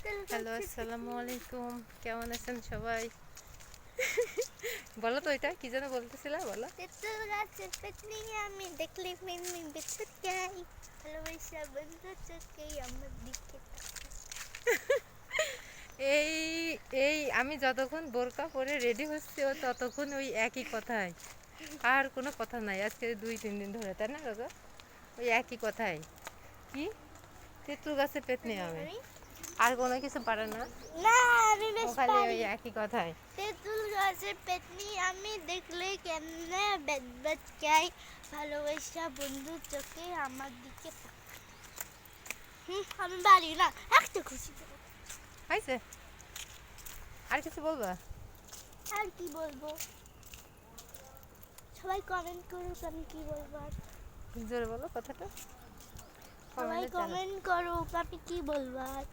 Hello, আসসালামু আলাইকুম। কেমন আছেন সবাই? বলো তো, এটা কি যেন বলতেছিলা, বলো। তেঁতুল গাছের পেছনে আমি দেখলে মিনমি বিছুট যাই, ভালোবাসা বন্ধু চোখে আমার দিকে এই এই আমি যতক্ষণ বোরকা পরে রেডি হচ্ছে ও ততক্ষণ ওই একই কথাই, আর কোনো কথা নাই। আজকে 2-3 দিন ধরে, তাই না কাকা? ওই একই কথাই। কি তেঁতুল গাছে পেতনি আমি, আমি আর কোনো কিছু পারে না। না আমি ও বেশ খালি ওই পারি। একই কথাই। তেঁতুল গাছের পেছনে আমি দেখলে কেমনে বেদ বেদ যাই, ভালোবাসা বন্ধু চোখে আমার দিকে আমি পারি না, একটা খুশি দেবো। হয়েছে? আর কিছু বলবা? আর কি বলবো, সবাই কমেন্ট করুক আমি কি বলবো। আর জোরে বলো কথাটা, সবাই কমেন্টে জানাও। কমেন্ট করুক আমি কি বলবো। আর